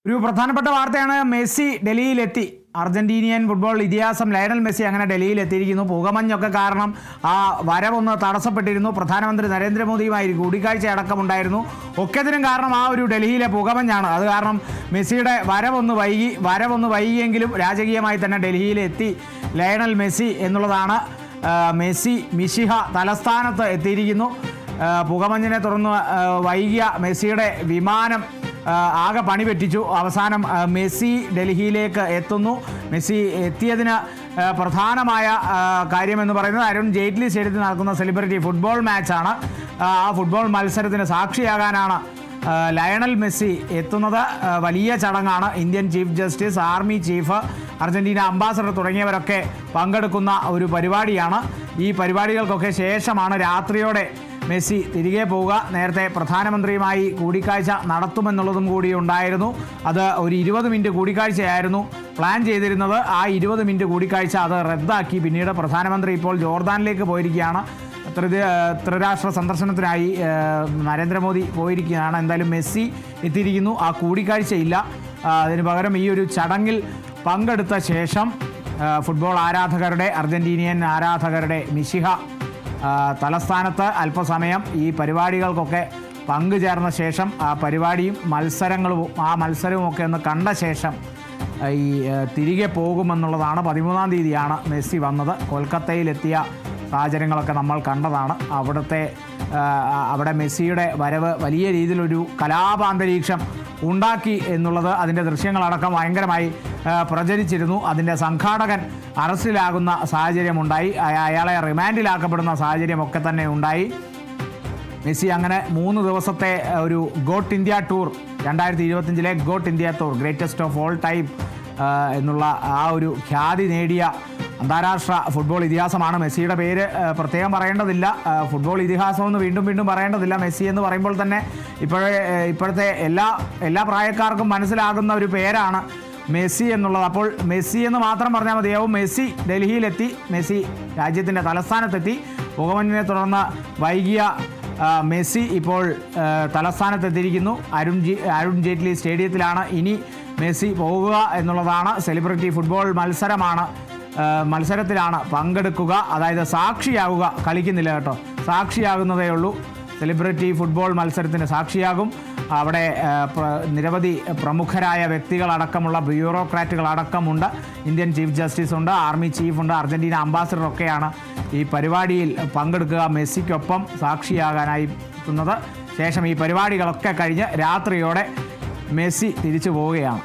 ഒരു പ്രധാനപ്പെട്ട വാർത്തയാണ്. മെസ്സി ഡൽഹിയിലെത്തി. അർജന്റീനിയൻ ഫുട്ബോൾ ഇതിഹാസം ലയണൽ മെസ്സി അങ്ങനെ ഡൽഹിയിലെത്തിയിരിക്കുന്നു. പുകമഞ്ഞൊക്കെ കാരണം ആ വരവൊന്ന് തടസ്സപ്പെട്ടിരുന്നു. പ്രധാനമന്ത്രി നരേന്ദ്രമോദിയുമായി കൂടിക്കാഴ്ച അടക്കമുണ്ടായിരുന്നു. ഒക്കത്തിനും കാരണം ആ ഒരു ഡൽഹിയിലെ പുകമഞ്ഞാണ്. അത് കാരണം മെസ്സിയുടെ വരവൊന്ന് വൈകിയെങ്കിലും രാജകീയമായി തന്നെ ഡൽഹിയിലെത്തി ലയണൽ മെസ്സി എന്നുള്ളതാണ്. മെസ്സി മിശിഹ തലസ്ഥാനത്ത് എത്തിയിരിക്കുന്നു. പുകമഞ്ഞിനെ തുടർന്ന് വൈകിയ മെസ്സിയുടെ വിമാനം ആകെ പണി പറ്റിച്ചു. അവസാനം മെസ്സി ഡൽഹിയിലേക്ക് എത്തുന്നു. മെസ്സി എത്തിയതിന് പ്രധാനമായ കാര്യമെന്ന് പറയുന്നത് അരുൺ ജെയ്റ്റ്ലി സ്റ്റേഡിയത്തിൽ നടക്കുന്ന സെലിബ്രിറ്റി ഫുട്ബോൾ മാച്ചാണ്. ആ ഫുട്ബോൾ മത്സരത്തിന് സാക്ഷിയാകാനാണ് ലയണൽ മെസ്സി എത്തുന്നത്. വലിയ ചടങ്ങാണ്. Indian chief justice, army chief, Argentina ambassador തുടങ്ങിയവരൊക്കെ പങ്കെടുക്കുന്ന ഒരു പരിപാടിയാണ്. ഈ പരിപാടികൾക്കൊക്കെ ശേഷമാണ് രാത്രിയോടെ മെസ്സി തിരികെ പോവുക. നേരത്തെ പ്രധാനമന്ത്രിയുമായി കൂടിക്കാഴ്ച നടത്തുമെന്നുള്ളതും കൂടി ഉണ്ടായിരുന്നു. അത് ഒരു 20 മിനിറ്റ് കൂടിക്കാഴ്ചയായിരുന്നു പ്ലാൻ ചെയ്തിരുന്നത്. ആ 20 മിനിറ്റ് കൂടിക്കാഴ്ച അത് റദ്ദാക്കി. പിന്നീട് പ്രധാനമന്ത്രി ഇപ്പോൾ ജോർദാനിലേക്ക് പോയിരിക്കുകയാണ്. ത്രിരാഷ്ട്ര സന്ദർശനത്തിനായി നരേന്ദ്രമോദി പോയിരിക്കുകയാണ്. എന്തായാലും മെസ്സി എത്തിയിരിക്കുന്നു. ആ കൂടിക്കാഴ്ചയില്ല. അതിന് പകരം ഈ ഒരു ചടങ്ങിൽ പങ്കെടുത്ത ശേഷം ഫുട്ബോൾ ആരാധകരുടെ, അർജന്റീനിയൻ ആരാധകരുടെ മിശിഹ തലസ്ഥാനത്ത് അല്പസമയം ഈ പരിപാടികൾക്കൊക്കെ പങ്കുചേർന്ന ശേഷം ആ പരിപാടിയും മത്സരവും ഒക്കെ ഒന്ന് കണ്ട ശേഷം ഈ തിരികെ പോകുമെന്നുള്ളതാണ്. 13-ാം തീയതിയാണ് മെസ്സി വന്നത്. കൊൽക്കത്തയിലെത്തിയ സാഹചര്യങ്ങളൊക്കെ നമ്മൾ കണ്ടതാണ്. അവിടെ മെസ്സിയുടെ വരവ് വലിയ രീതിയിലൊരു കലാപാന്തരീക്ഷം ഉണ്ടാക്കി എന്നുള്ളത് അതിൻ്റെ ദൃശ്യങ്ങളടക്കം ഭയങ്കരമായി പ്രചരിച്ചിരുന്നു. അതിൻ്റെ സംഘാടകൻ അറസ്റ്റിലാകുന്ന സാഹചര്യമുണ്ടായി. അയാളെ റിമാൻഡിലാക്കപ്പെടുന്ന സാഹചര്യമൊക്കെ തന്നെ ഉണ്ടായി. മെസ്സി അങ്ങനെ 3 ദിവസത്തെ ഒരു got India tour, 2025 got India tour, greatest of all time എന്നുള്ള ആ ഒരു ഖ്യാതി നേടിയ അന്താരാഷ്ട്ര ഫുട്ബോൾ ഇതിഹാസമാണ്. മെസ്സിയുടെ പേര് പ്രത്യേകം പറയേണ്ടതില്ല. ഫുട്ബോൾ ഇതിഹാസമെന്ന് വീണ്ടും പറയേണ്ടതില്ല. മെസ്സി എന്ന് പറയുമ്പോൾ തന്നെ ഇപ്പോഴത്തെ എല്ലാ പ്രായക്കാർക്കും മനസ്സിലാകുന്ന ഒരു പേരാണ് മെസ്സി എന്നുള്ളത്. അപ്പോൾ മെസ്സി എന്ന് മാത്രം പറഞ്ഞാൽ മതിയാവും. മെസ്സി ഡൽഹിയിലെത്തി. മെസ്സി രാജ്യത്തിൻ്റെ തലസ്ഥാനത്തെത്തി. പുകമഞ്ഞിനെ തുടർന്ന് വൈകിയ മെസ്സി ഇപ്പോൾ തലസ്ഥാനത്തെത്തിയിരിക്കുന്നു. അരുൺ ജെയ്റ്റ്ലി സ്റ്റേഡിയത്തിലാണ് ഇനി മെസ്സി പോകുക എന്നുള്ളതാണ്. സെലിബ്രിറ്റി ഫുട്ബോൾ മത്സരത്തിലാണ് പങ്കെടുക്കുക. അതായത് സാക്ഷിയാവുക, കളിക്കുന്നില്ല കേട്ടോ, സാക്ഷിയാകുന്നതേ ഉള്ളൂ. സെലിബ്രിറ്റി ഫുട്ബോൾ മത്സരത്തിന് സാക്ഷിയാകും. അവിടെ നിരവധി പ്രമുഖരായ വ്യക്തികളടക്കമുള്ള ബ്യൂറോക്രാറ്റുകളടക്കമുണ്ട്. ഇന്ത്യൻ ചീഫ് ജസ്റ്റിസ് ഉണ്ട്, ആർമി ചീഫുണ്ട്, അർജന്റീന അംബാസഡറൊക്കെയാണ് ഈ പരിപാടിയിൽ പങ്കെടുക്കുക. മെസ്സിക്കൊപ്പം സാക്ഷിയാകാനായി എത്തുന്നത്. ശേഷം ഈ പരിപാടികളൊക്കെ കഴിഞ്ഞ് രാത്രിയോടെ മെസ്സി തിരിച്ചു പോവുകയാണ്.